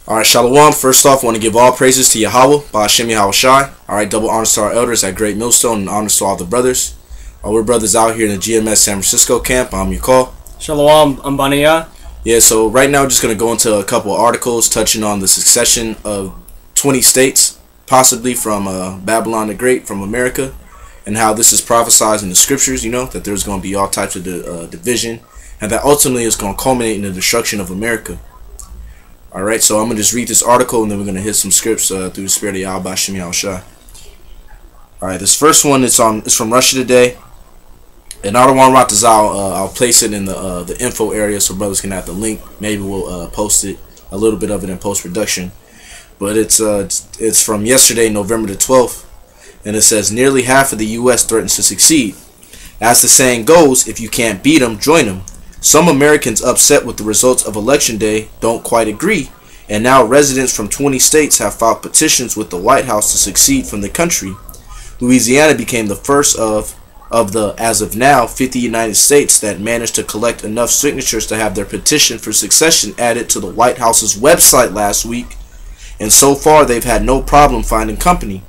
Alright, Shalom. First off, I want to give all praises to Yahweh, Ba'ashem Yahweh Shai. Alright, double honors to our elders at Great Millstone and honors to all the brothers. We're brothers out here in the GMS San Francisco camp. I'm Yukal. Shalom, I'm Baniya. Yeah, so right now we're just going to go into a couple of articles touching on the succession of 20 states, possibly from Babylon the Great, from America, and how this is prophesied in the scriptures, you know, that there's going to be all types of division, and that ultimately is going to culminate in the destruction of America. Alright, so I'm going to just read this article and then we're going to hit some scripts through the spirit of Yahweh Ba'ashem Yahweh Shai. Alright, this first one is from Russia Today. And I don't want to write this out. I'll place it in the info area so brothers can have the link. Maybe we'll post it, a little bit of it in post-production. But it's from yesterday, November the 12th. And it says, nearly half of the U.S. threatens to succeed. As the saying goes, if you can't beat them, join them. Some Americans upset with the results of Election Day don't quite agree, and now residents from 20 states have filed petitions with the White House to succeed from the country. Louisiana became the first of the, as of now, 50 United States that managed to collect enough signatures to have their petition for succession added to the White House's website last week, and so far they've had no problem finding company.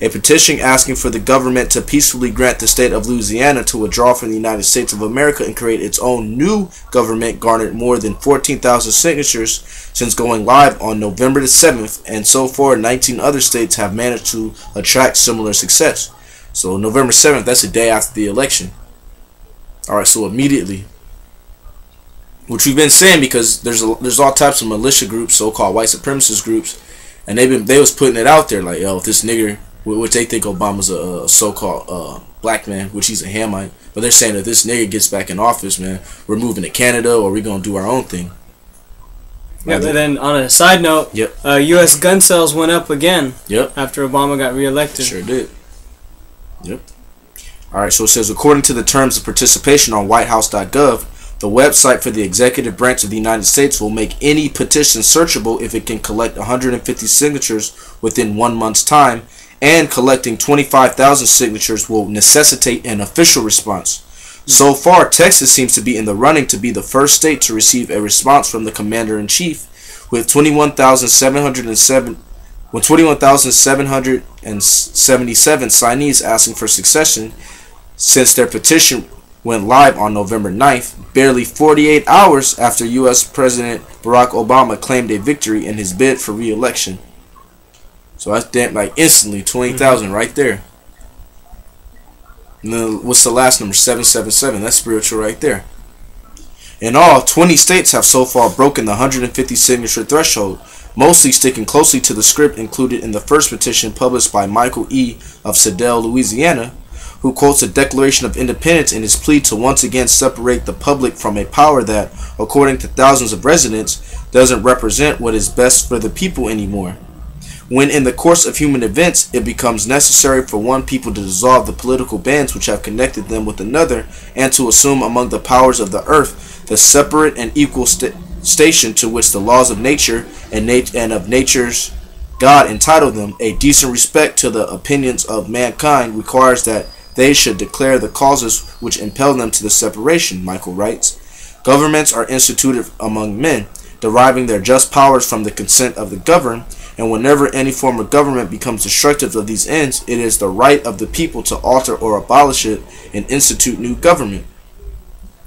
A petition asking for the government to peacefully grant the state of Louisiana to withdraw from the United States of America and create its own new government garnered more than 14,000 signatures since going live on November the 7th, and so far 19 other states have managed to attract similar success. So November 7th, that's the day after the election. Alright, so immediately, which we've been saying because there's all types of militia groups, so-called white supremacist groups, and they was putting it out there like, yo, if this nigger, which they think Obama's a so-called black man, which he's a Hamite, but they're saying that this nigga gets back in office, man, we're moving to Canada or we're going to do our own thing. Yeah, but then on a side note, yep. U.S. gun sales went up again. Yep. After Obama got reelected. Sure did. Yep. Alright, so it says, according to the terms of participation on whitehouse.gov, the website for the executive branch of the United States will make any petition searchable if it can collect 150 signatures within 1 month's time, and collecting 25,000 signatures will necessitate an official response. So far, Texas seems to be in the running to be the first state to receive a response from the commander-in-chief, with 21,777 signees asking for succession since their petition went live on November 9th, barely 48 hours after U.S. President Barack Obama claimed a victory in his bid for re-election. So that's damn, like instantly 20,000 right there. And then what's the last number? 777. That's spiritual right there. In all, 20 states have so far broken the 150 signature threshold, mostly sticking closely to the script included in the first petition published by Michael E. of Slidell, Louisiana, who quotes the Declaration of Independence in his plea to once again separate the public from a power that, according to thousands of residents, doesn't represent what is best for the people anymore. When in the course of human events it becomes necessary for one people to dissolve the political bands which have connected them with another, and to assume among the powers of the earth the separate and equal station to which the laws of nature and of nature's God entitle them, a decent respect to the opinions of mankind requires that they should declare the causes which impel them to the separation, Michael writes. Governments are instituted among men, deriving their just powers from the consent of the governed, and whenever any form of government becomes destructive of these ends, it is the right of the people to alter or abolish it and institute new government.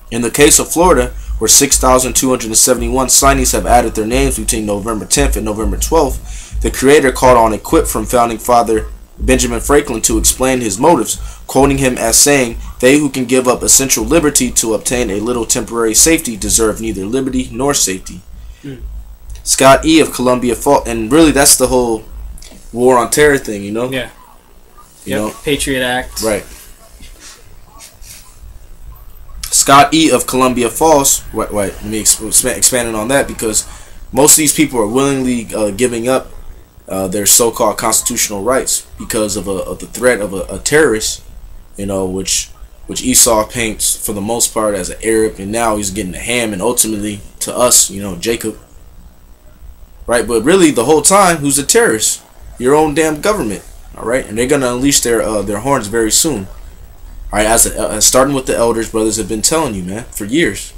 In the case of Florida, where 6,271 signees have added their names between November 10th and November 12th, the Creator called on a quip from founding father Benjamin Franklin to explain his motives, quoting him as saying, "They who can give up essential liberty to obtain a little temporary safety deserve neither liberty nor safety." Scott E. of Columbia Falls, and really that's the whole war on terror thing, you know? Yeah. You know? Patriot Act. Right. Scott E. of Columbia Falls, let me expand on that, because most of these people are willingly giving up their so-called constitutional rights because of the threat of a terrorist, you know, which Esau paints for the most part as an Arab, and now he's getting a Ham, and ultimately to us, you know, Jacob. Right, but really the whole time, who's a terrorist? Your own damn government. All right, and they're gonna unleash their horns very soon. All right, as starting with the elders, brothers have been telling you, man, for years.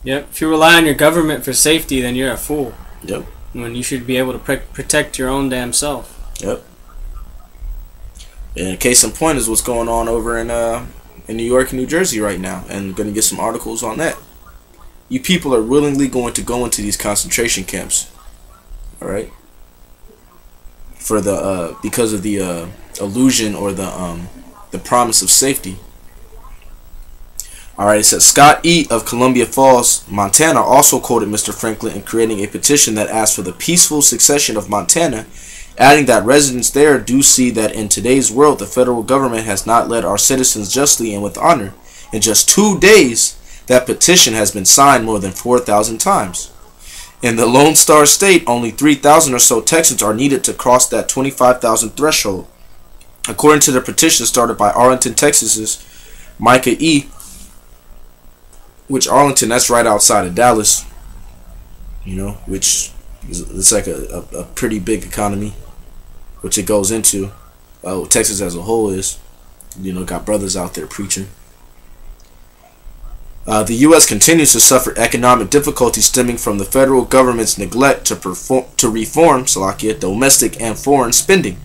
Yep. If you rely on your government for safety, then you're a fool. Yep. when you should be able to protect your own damn self. Yep. And a case in point is what's going on over in New York and New Jersey right now, and going to get some articles on that. You people are willingly going to go into these concentration camps, all right? For the because of the illusion or the promise of safety. All right, it says Scott E. of Columbia Falls, Montana, also quoted Mr. Franklin in creating a petition that asked for the peaceful succession of Montana, adding that residents there do see that in today's world the federal government has not led our citizens justly and with honor. In just 2 days, that petition has been signed more than 4,000 times. In the Lone Star State, only 3,000 or so Texans are needed to cross that 25,000 threshold. According to the petition started by Arlington, Texas's Micah E., which Arlington, that's right outside of Dallas, you know, which is, it's like a pretty big economy, which it goes into. Texas as a whole is, you know, got brothers out there preaching. The U.S. continues to suffer economic difficulties stemming from the federal government's neglect to reform domestic and foreign spending.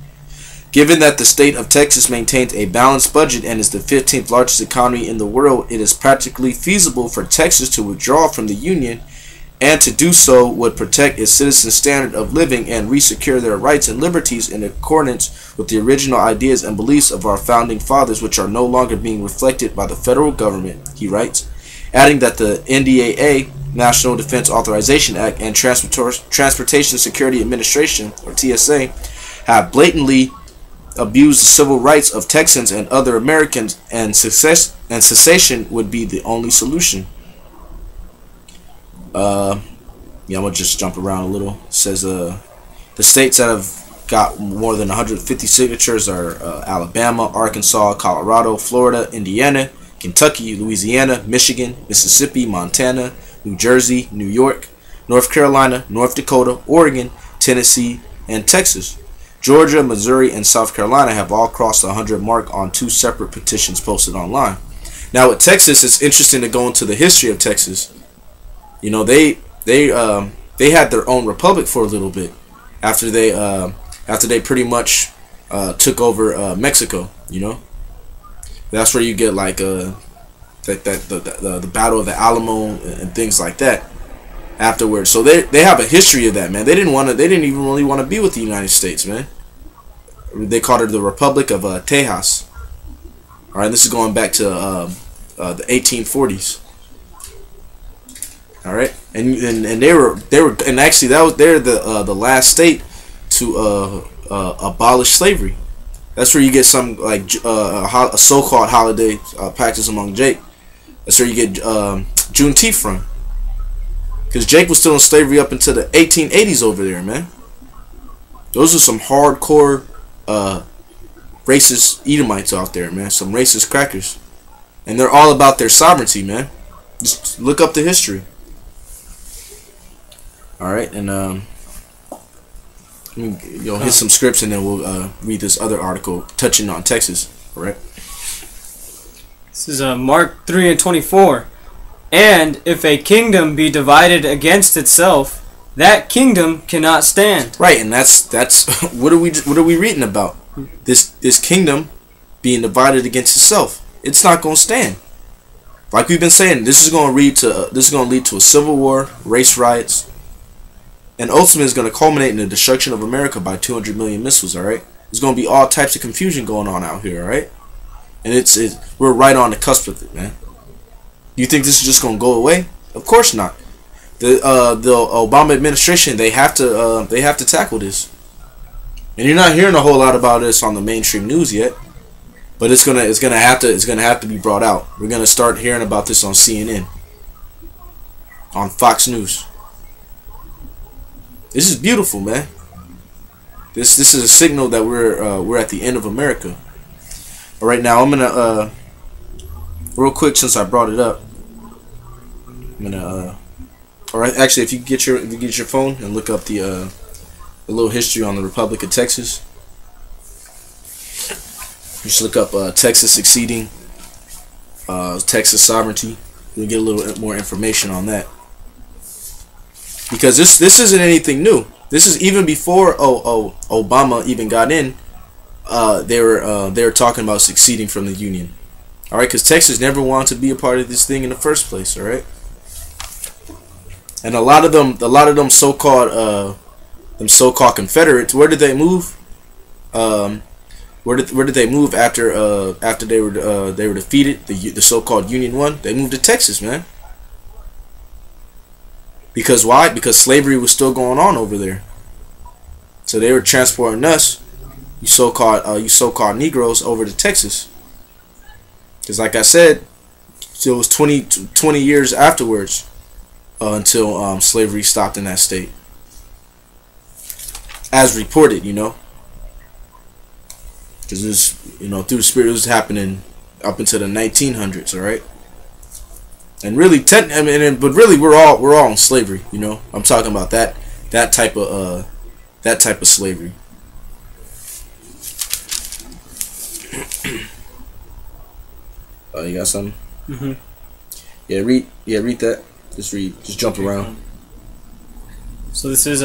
Given that the state of Texas maintains a balanced budget and is the 15th largest economy in the world, it is practically feasible for Texas to withdraw from the Union, and to do so would protect its citizens' standard of living and resecure their rights and liberties in accordance with the original ideas and beliefs of our founding fathers, which are no longer being reflected by the federal government, he writes, adding that the NDAA, National Defense Authorization Act, and Transportation Security Administration, or TSA, have blatantly abused the civil rights of Texans and other Americans, and cessation would be the only solution. Yeah, I'm gonna just jump around a little. It says the states that have got more than 150 signatures are Alabama, Arkansas, Colorado, Florida, Indiana, Kentucky, Louisiana, Michigan, Mississippi, Montana, New Jersey, New York, North Carolina, North Dakota, Oregon, Tennessee, and Texas. Georgia, Missouri, and South Carolina have all crossed the 100 mark on 2 separate petitions posted online. Now with Texas, it's interesting to go into the history of Texas. You know, they had their own republic for a little bit after they pretty much took over Mexico. You know, that's where you get like the Battle of the Alamo and things like that. Afterwards, so they have a history of that, man. They didn't even really want to be with the United States, man. They called it the Republic of Tejas. All right, this is going back to the 1840s. All right, and they were and actually they're the last state to abolish slavery. That's where you get some like a so-called holiday practice among Jake. That's where you get Juneteenth from. Because Jake was still in slavery up until the 1880s over there, man. Those are some hardcore racist Edomites out there, man. Some racist crackers. And they're all about their sovereignty, man. Just look up the history. Alright, and hit some scripts and then we'll read this other article touching on Texas. Alright. This is Mark 3:24. And if a kingdom be divided against itself, that kingdom cannot stand. Right, and that's what are we reading about? This kingdom being divided against itself. It's not going to stand. Like we've been saying, this is going to lead to a civil war, race riots, and ultimately it's going to culminate in the destruction of America by 200 million missiles. All right, there's going to be all types of confusion going on out here. All right, and we're right on the cusp of it, man. You think this is just gonna go away? Of course not. The Obama administration, they have to tackle this, and you're not hearing a whole lot about this on the mainstream news yet. But it's gonna have to be brought out. We're gonna start hearing about this on CNN, on Fox News. This is beautiful, man. This is a signal that we're at the end of America. All right, now I'm gonna real quick, since I brought it up, I'm gonna all right, actually, if you get your phone and look up the little history on the Republic of Texas, just look up Texas succeeding, Texas sovereignty. You'll get a little more information on that, because this isn't anything new. This is even before Obama even got in. They were talking about succeeding from the Union. All right, because Texas never wanted to be a part of this thing in the first place. All right, and a lot of them so-called Confederates. Where did they move? Where did they move after they were defeated? The so-called Union won. They moved to Texas, man. Because why? Because slavery was still going on over there. So they were transporting us, you so-called Negroes, over to Texas. Because like I said, it was 20 years afterwards until slavery stopped in that state. As reported, you know. Because this, through the Spirit, it was happening up into the 1900s, all right. And really, but really, we're all in slavery, you know. I'm talking about that type of slavery. Oh, you got something? Mhm. Yeah, read that. Just jump around. So this is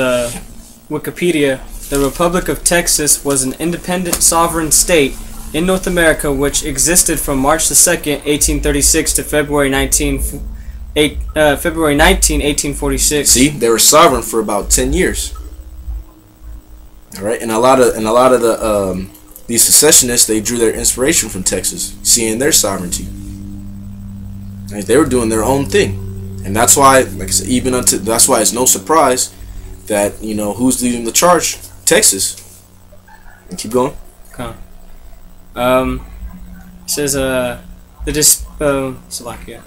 Wikipedia. The Republic of Texas was an independent sovereign state in North America which existed from March the 2nd, 1836 to February 19, 1846. See, they were sovereign for about 10 years. All right, and a lot of the these secessionists, they drew their inspiration from Texas, seeing their sovereignty. Right? They were doing their own thing, and that's why, like I said, that's why it's no surprise that who's leading the charge. Texas. And keep going. Okay. It says Slovakia.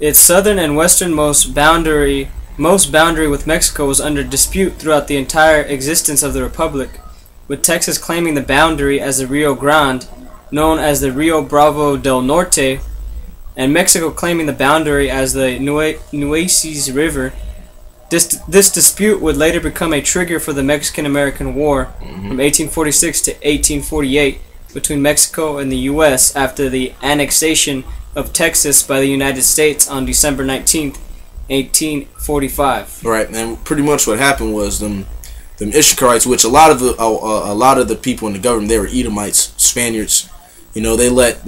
Its southern and westernmost boundary with Mexico was under dispute throughout the entire existence of the republic, with Texas claiming the boundary as the Rio Grande, known as the Rio Bravo del Norte, and Mexico claiming the boundary as the Nueces River. This dispute would later become a trigger for the Mexican-American War from 1846 to 1848 between Mexico and the U.S. after the annexation of Texas by the United States on December 19th, 1845. Right, and pretty much what happened was them Ishikarites, which a lot of the people in the government, they were Edomites, Spaniards. They let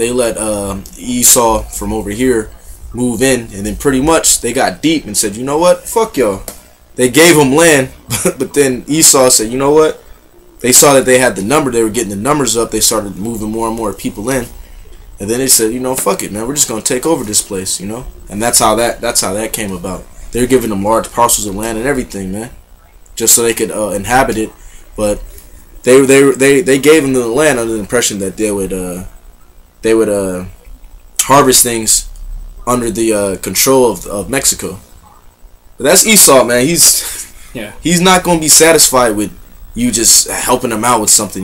Esau from over here move in, and then pretty much they got deep and said, you know what, fuck y'all. They gave him land, but then Esau said, you know what, they saw that they had the number, they were getting the numbers up, they started moving more and more people in, and then they said, fuck it, man, we're just gonna take over this place, and that's how that came about. They were giving them large parcels of land and everything, man, just so they could inhabit it, but they gave them the land under the impression that they would harvest things under the control of Mexico. But that's Esau, man. He's not gonna be satisfied with you just helping him out with something,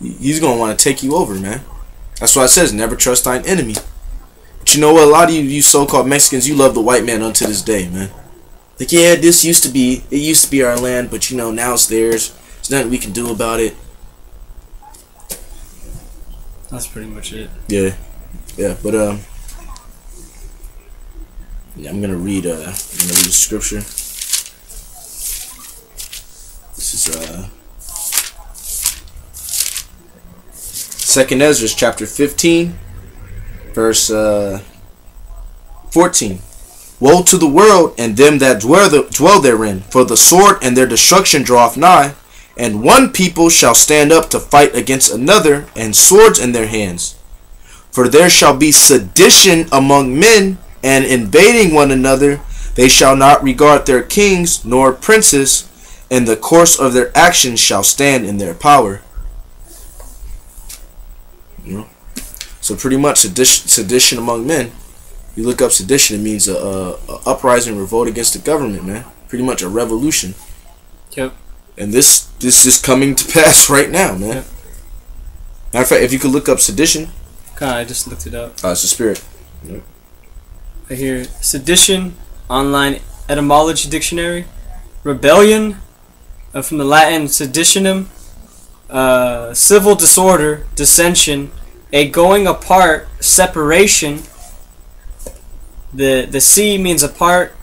He's gonna want to take you over, man. That's why it says never trust thine enemy. But you know what? A lot of you so-called Mexicans, you love the white man unto this day, man. Like, yeah, it used to be our land, but now it's theirs. There's nothing we can do about it. That's pretty much it. Yeah, but I'm gonna read the scripture. This is 2nd Ezra chapter 15, verse 14. Woe to the world and them that dwell therein, for the sword and their destruction draweth nigh, and one people shall stand up to fight against another, and swords in their hands. For there shall be sedition among men, and invading one another, they shall not regard their kings nor princes, and the course of their actions shall stand in their power. So pretty much sedition among men. You look up sedition, it means a uprising, revolt against the government, man. Pretty much a revolution. Yep. And this is coming to pass right now, man. Yep. Matter of fact, if you could look up sedition. God, I just looked it up. It's the spirit. Yep. I hear sedition, online etymology dictionary, rebellion, from the Latin seditionum, civil disorder, dissension, a going apart, separation. The C means apart,